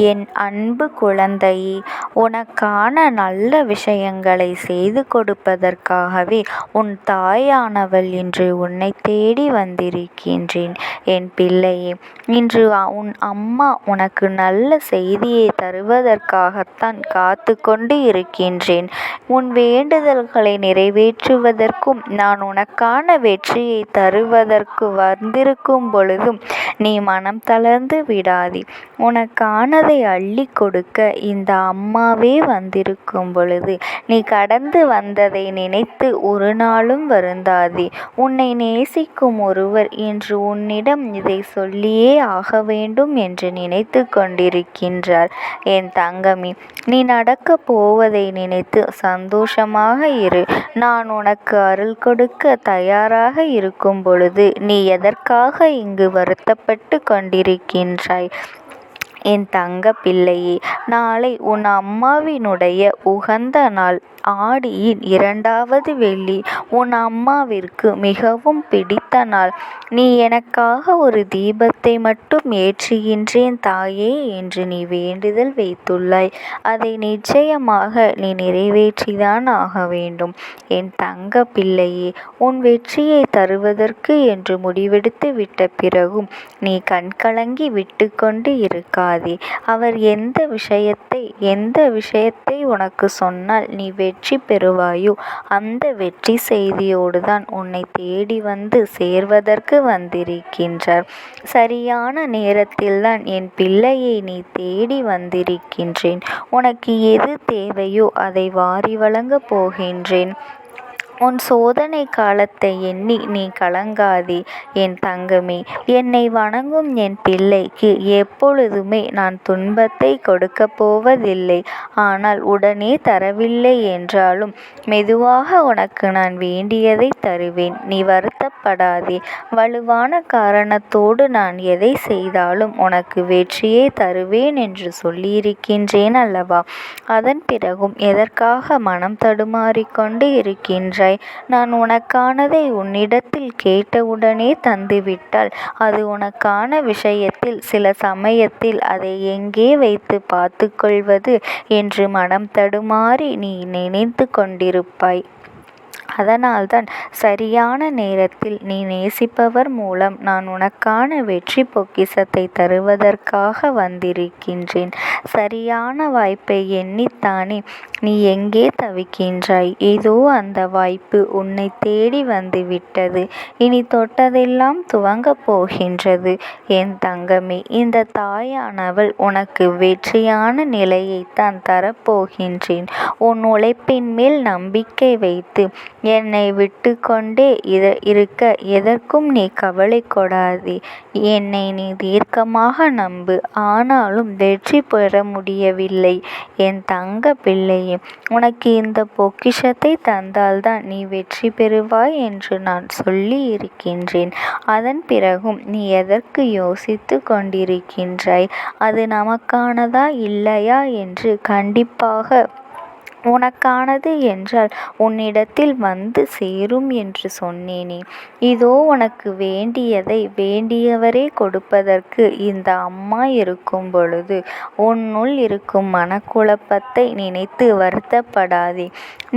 என் அன்பு குழந்தையே, உனக்கான நல்ல விஷயங்களை செய்து கொடுப்பதற்காகவே உன் தாயானவள் இன்று உன்னை தேடி வந்திருக்கின்றேன். என் பிள்ளையே, இன்று உன் அம்மா உனக்கு நல்ல செய்தியை தருவதற்காகத்தான் காத்து கொண்டு இருக்கின்றேன். உன் வேண்டுதல்களை நிறைவேற்றுவதற்கும் நான் உனக்கான வெற்றியை தருவதற்கு வந்திருக்கும் பொழுதும் நீ மனம் தளர்ந்து விடாதே. உனக்கானதை அள்ளி கொடுக்க இந்த அம்மாவே வந்திருக்கும் பொழுது நீ கடந்து வந்ததை நினைத்து ஒரு நாளும் வருந்தாதே. உன்னை நேசிக்கும் ஒருவர் இன்று உன்னிடம் இதை சொல்லியே ஆக வேண்டும் என்று நினைத்து கொண்டிருக்கின்றார். என் தங்கமே, நீ நடக்கப் போவதை நினைத்து சந்தோஷமாக இரு. நான் உனக்கு அருள் கொடுக்க தயாராக இருக்கும் பொழுது நீ எதற்காக இங்கு வருத்தப்பட்டு கொண்டிருக்கின்றாய்? என் தங்க பிள்ளையே, நாளை உன் அம்மாவினுடைய உகந்த நாள். ஆடியின் 2வது வெள்ளி உன் அம்மாவிற்கு மிகவும் பிடித்த நாள். நீ எனக்காக ஒரு தீபத்தை மட்டும் ஏற்றுகின்றேன் தாயே என்று நீ வேண்டுதல் வைத்துள்ளாய். அதை நிச்சயமாக நீ நிறைவேற்றிதான் ஆக வேண்டும். என் தங்க பிள்ளையே, உன் வெற்றியை தருவதற்கு என்று முடிவெடுத்து விட்ட பிறகும் நீ கண்கலங்கி விட்டு கொண்டு இருக்காதே. அவர் எந்த விஷயத்தை உனக்கு சொன்னால் நீ வெற்றி பெறுவாயோ அந்த வெற்றி செய்தியோடுதான் உன்னை தேடி வந்து சேர்வதற்கு வந்திருக்கின்றார். சரியான நேரத்தில்தான் என் பிள்ளையை நீ தேடி வந்திருக்கின்றேன். உனக்கு எது தேவையோ அதை வாரி வழங்கப் போகின்றேன். உன் சோதனை காலத்தை எண்ணி நீ கலங்காதே என் தங்கமே. என்னை வணங்கும் என் பிள்ளைக்கு எப்பொழுதுமே நான் துன்பத்தை கொடுக்கப் போவதில்லை. ஆனால் உடனே தரவில்லை என்றாலும் மெதுவாக உனக்கு நான் வேண்டியதை தருவேன். நீ வருத்தப்படாதே. வலுவான காரணத்தோடு நான் எதை செய்தாலும் உனக்கு வெற்றியை தருவேன் என்று சொல்லியிருக்கின்றேன் அல்லவா? அதன் பிறகும் எதற்காக மனம் தடுமாறிக்கொண்டு இருக்கின்றாய்? நான் உனக்கானதை உன்னிடத்தில் கேட்டவுடனே தந்துவிட்டால் அது உனக்கான விஷயத்தில் சில சமயத்தில் அதை எங்கே வைத்து பார்த்து கொள்வது என்று மனம் தடுமாறி நீ நினைத்து கொண்டிருப்பாய். அதனால்தான் சரியான நேரத்தில் நீ நேசிப்பவர் மூலம் நான் உனக்கான வெற்றி பொக்கிஷத்தை தருவதற்காக வந்திருக்கின்றேன். சரியான வாய்ப்பை எண்ணித்தானே நீ எங்கே தவிக்கின்றாய்? இதோ அந்த வாய்ப்பு உன்னை தேடி வந்து விட்டது. இனி தொட்டதெல்லாம் துவங்கப் போகின்றது. என் தங்கமே, இந்த தாயானவள் உனக்கு வெற்றியான நிலையைத்தான் தரப்போகின்றேன். உன் உழைப்பின் மேல் நம்பிக்கை வைத்து என்னை விட்டு கொண்டே இருக்க எதற்கும் நீ கவலை கொடாதே. என்னை நீ தீர்க்கமாக நம்பு. ஆனாலும் வெற்றி பெற முடியவில்லை என் தங்க பிள்ளையே, உனக்கு இந்த பொக்கிஷத்தை தந்தால்தான் நீ வெற்றி பெறுவாய் என்று நான் சொல்லி இருக்கின்றேன். அதன் பிறகும் நீ எதற்கு யோசித்து கொண்டிருக்கின்றாய்? அது நமக்கானதா இல்லையா என்று கண்டிப்பாக உனக்கானது என்றால் உன்னிடத்தில் வந்து சேரும் என்று சொன்னேனே. இதோ உனக்கு வேண்டியதை வேண்டியவரே கொடுப்பதற்கு இந்த அம்மா இருக்கும் பொழுது உன்னுள் இருக்கும் மனக்குழப்பத்தை நினைத்து வருத்தப்படாதே.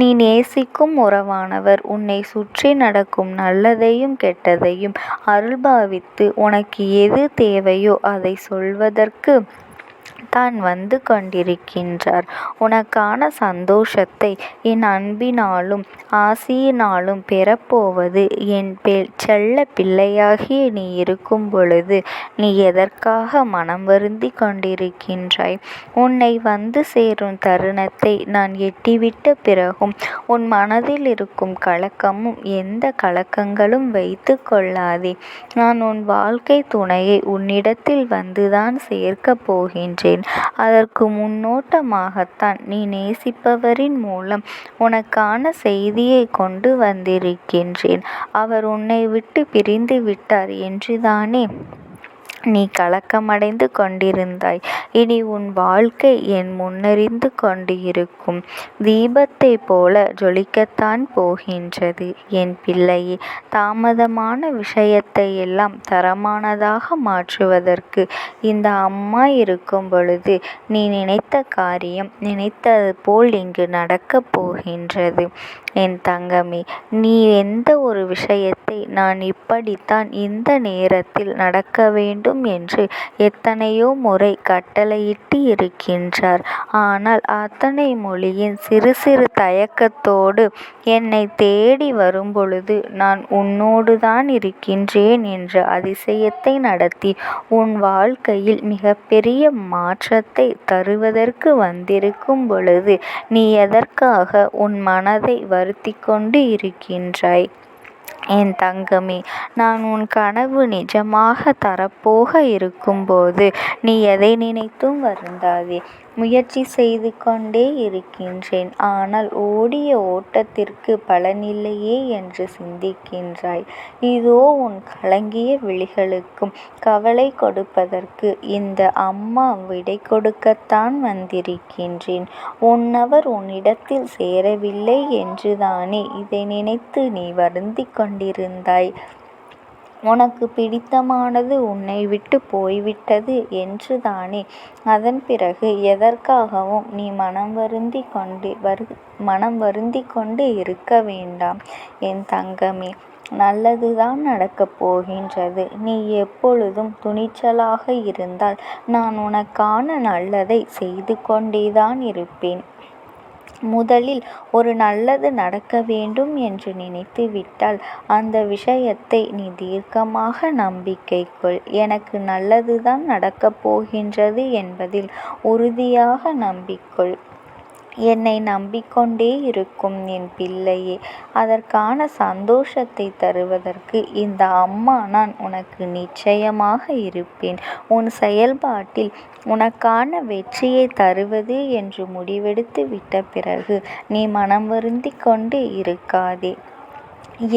நீ நேசிக்கும் உறவானவர் உன்னை சுற்றி நடக்கும் நல்லதையும் கெட்டதையும் அருள்பாவித்து உனக்கு எது தேவையோ அதை சொல்வதற்கு தான் வந்து கொண்டிருக்கின்றார். உனக்கான சந்தோஷத்தை என் அன்பினாலும் ஆசியினாலும் பெறப்போவது என் செல்ல பிள்ளையாகிய நீ இருக்கும் பொழுது நீ எதற்காக மனம் வருந்தி கொண்டிருக்கின்றாய்? உன்னை வந்து சேரும் தருணத்தை நான் எட்டிவிட்ட பிறகும் உன் மனதில் இருக்கும் கலக்கமும் எந்த கலக்கங்களும் வைத்து கொள்ளாதே. நான் உன் வாழ்க்கை துணையை உன்னிடத்தில் வந்துதான் சேர்க்கப் போகின்றேன். அதற்கு முன்னோட்டமாகத்தான் நீ நேசிப்பவரின் மூலம் உனக்கான செய்தியை கொண்டு வந்திருக்கின்றேன். அவர் உன்னை விட்டு பிரிந்து விட்டார் என்றுதானே நீ கலக்கமடைந்து கொண்டிருந்தாய். இனி உன் வாழ்க்கை என் முன்னெரிந்து கொண்டு இருக்கும் தீபத்தைப் போல ஜொலிக்கத்தான் போகின்றது. என் பிள்ளையே, தாமதமான விஷயத்தை எல்லாம் தரமானதாக மாற்றுவதற்கு இந்த அம்மா இருக்கும் பொழுது நீ நினைத்த காரியம் நினைத்தது போல் இங்கு நடக்கப் போகின்றது. என் தங்கமே, நீ எந்த ஒரு விஷயத்தை நான் இப்படித்தான் இந்த நேரத்தில் நடக்க வேண்டும் என்று எத்தனையோ முறை கட்டளையிட்டு இருக்கின்றார். ஆனால் அத்தனை மொழியின் சிறு சிறு தயக்கத்தோடு என்னை தேடி வரும்பொழுது நான் உன்னோடுதான் இருக்கின்றேன் என்ற அதிசயத்தை நடத்தி உன் வாழ்க்கையில் மிகப்பெரிய மாற்றத்தை தருவதற்கு வந்திருக்கும் பொழுது நீ எதற்காக உன் மனதை வருத்தி கொண்டு இருக்கின்றாய்? என் தங்கமே, நான் உன் கனவு நிஜமாக தரப்போக இருக்கும்போது நீ எதை நினைத்தும் வருந்தாதே. முயற்சி செய்து கொண்டே இருக்கின்றேன், ஆனால் ஓடிய ஓட்டத்திற்கு பலனில்லையே என்று சிந்திக்கின்றாய். இதோ உன் கலங்கிய விழிகளுக்கும் கவலை கொடுப்பதற்கு இந்த அம்மா விடை கொடுக்கத்தான் வந்திருக்கின்றேன். உன்னவர் உன்னிடத்தில் சேரவில்லை என்றுதானே இதை நினைத்து நீ வருந்தி கொண்டிருந்தாய். உனக்கு பிடித்தமானது உன்னை விட்டு போய்விட்டது என்றுதானே. அதன் பிறகு எதற்காகவும் நீ மனம் வருந்தி கொண்டு இருக்க வேண்டாம். என் தங்கமே, நல்லதுதான் நடக்கப் போகின்றது. நீ எப்பொழுதும் துணிச்சலாக இருந்தால் நான் உனக்கான நல்லதை செய்து கொண்டேதான் இருப்பேன். முதலில் ஒரு நல்லது நடக்க வேண்டும் என்று நினைத்து விட்டால் அந்த விஷயத்தை நீ தீர்க்கமாக நம்பிக்கை கொள். எனக்கு நல்லதுதான் நடக்கப் போகின்றது என்பதில் உறுதியாக நம்பிக்கொள். என்னை நம்பிக்கொண்டே இருக்கும் என் பிள்ளையே, அதற்கான சந்தோஷத்தை தருவதற்கு இந்த அம்மா நான் உனக்கு நிச்சயமாக இருப்பேன். உன் செயல்பாட்டில் உனக்கான வெற்றியை தருவது என்று முடிவெடுத்து விட்ட பிறகு நீ மனம் வருந்தி கொண்டு இருக்காதே.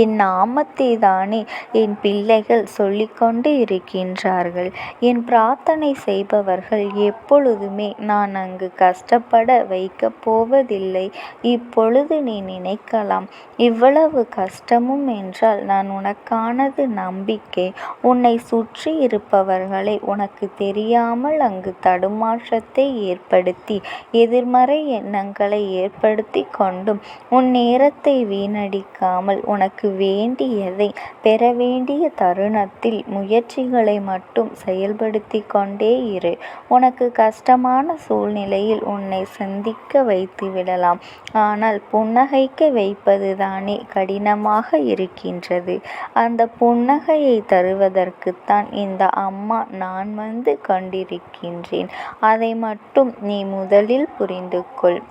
என் நாமத்தை தானே என் பிள்ளைகள் சொல்லிக்கொண்டு இருக்கின்றார்கள். என் பிரார்த்தனை செய்பவர்கள் எப்பொழுதுமே நான் அங்கு கஷ்டப்பட வைக்கப் போவதில்லை. இப்பொழுது நீ நினைக்கலாம், இவ்வளவு கஷ்டமும் என்றால் நான் உனக்கானது நம்பிக்கை. உன்னை சுற்றி இருப்பவர்களை உனக்கு தெரியாமல் அங்கு தடுமாற்றத்தை ஏற்படுத்தி எதிர்மறை எண்ணங்களை ஏற்படுத்தி கொண்டும் உன் நேரத்தை வீணடிக்காமல் உனக்கு வேண்டியதை பெற வேண்டிய தருணத்தில் முயற்சிகளை மட்டும் செயல்படுத்தி கொண்டே இரு. உனக்கு கஷ்டமான சூழ்நிலையில் உன்னை சந்திக்க வைத்து விடலாம், ஆனால் புன்னகைக்க வைப்பது தானே கடினமாக இருக்கின்றது. அந்த புன்னகையை தருவதற்குத்தான் இந்த அம்மா நான் வந்து கொண்டிருக்கின்றேன். அதை மட்டும் நீ முதலில் புரிந்து கொள்.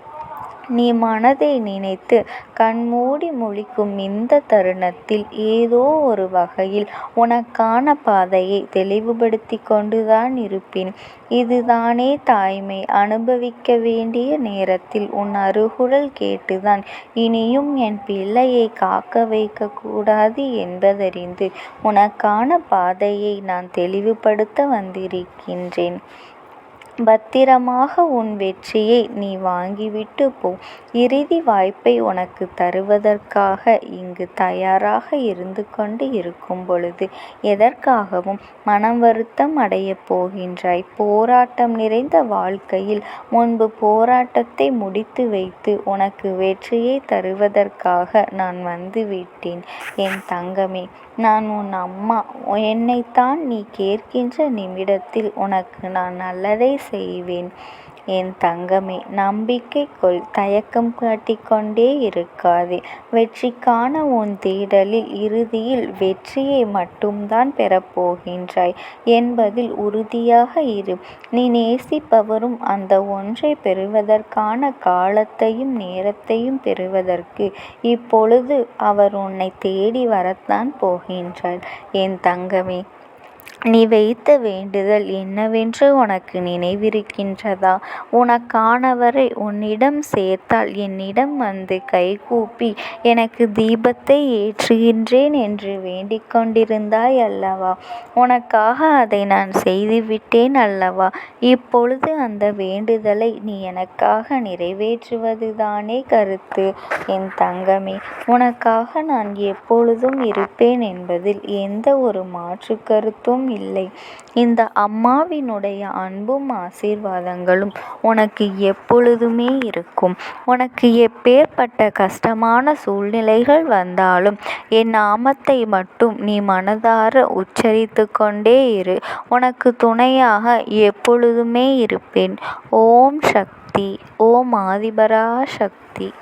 நீ மனதை நினைத்து கண்மூடி முழிக்கும் இந்த தருணத்தில் ஏதோ ஒரு வகையில் உனக்கான பாதையை தெளிவுபடுத்தி கொண்டுதான் இருப்பேன். இதுதானே தாய்மை. அனுபவிக்க வேண்டிய நேரத்தில் உன் அருகுரல் கேட்டுதான் இனியும் என் பிள்ளையை காக்க வைக்க கூடாது என்பதறிந்து உனக்கான பாதையை நான் தெளிவுபடுத்த வந்திருக்கின்றேன். பத்திரமாக உன் வெற்றியை நீ வாங்கிவிட்டு போ. இறுதி வாய்ப்பை உனக்கு தருவதற்காக இங்கு தயாராக இருந்து கொண்டு இருக்கும் பொழுது எதற்காகவும் மனம் வருத்தம் அடையப் போகின்றாய்? போராட்டம் நிறைந்த வாழ்க்கையில் முன்பு போராட்டத்தை முடித்து வைத்து உனக்கு வெற்றியை தருவதற்காக நான் வந்துவிட்டேன். என் தங்கமே, நான் உன் அம்மா. என்னைத்தான் நீ கேட்கின்ற நிமிடத்தில் உனக்கு நான் நல்லதை செய்வேன். என் தங்கமே, நம்பிக்கை கொள். தயக்கம் காட்டிக்கொண்டே இருக்காதே. வெற்றிக்கான உன் தேடலில் இறுதியில் வெற்றியை மட்டும்தான் பெறப்போகின்றாய் என்பதில் உறுதியாக இரு. நீ நேசிப்பவரும் அந்த ஒன்றை பெறுவதற்கான காலத்தையும் நேரத்தையும் பெறுவதற்கு இப்பொழுது அவர் உன்னை தேடி வரத்தான் போகின்றார். என் தங்கமே, நீ வைத்த வேண்டுதல் என்னவென்று உனக்கு நினைவிருக்கின்றதா? உனக்கானவரை உன்னிடம் சேர்த்தால் என்னிடம் வந்து கைகூப்பி எனக்கு தீபத்தை ஏற்றுகின்றேன் என்று வேண்டிக் கொண்டிருந்தாய் அல்லவா? உனக்காக அதை நான் செய்துவிட்டேன் அல்லவா? இப்பொழுது அந்த வேண்டுதலை நீ எனக்காக நிறைவேற்றுவதுதானே கருத்து. என் தங்கமே, உனக்காக நான் எப்பொழுதும் இருப்பேன் என்பதில் எந்த ஒரு மாற்று கருத்தும் இல்லை. இந்த அம்மாவினுடைய அன்பும் ஆசீர்வாதங்களும் உனக்கு எப்பொழுதுமே இருக்கும். உனக்கு எப்பேற்பட்ட கஷ்டமான சூழ்நிலைகள் வந்தாலும் என் நாமத்தை மட்டும் நீ மனதார உச்சரித்து கொண்டே இரு. உனக்கு துணையாக எப்பொழுதுமே இருப்பேன். ஓம் சக்தி. ஓம் ஆதிபரா சக்தி.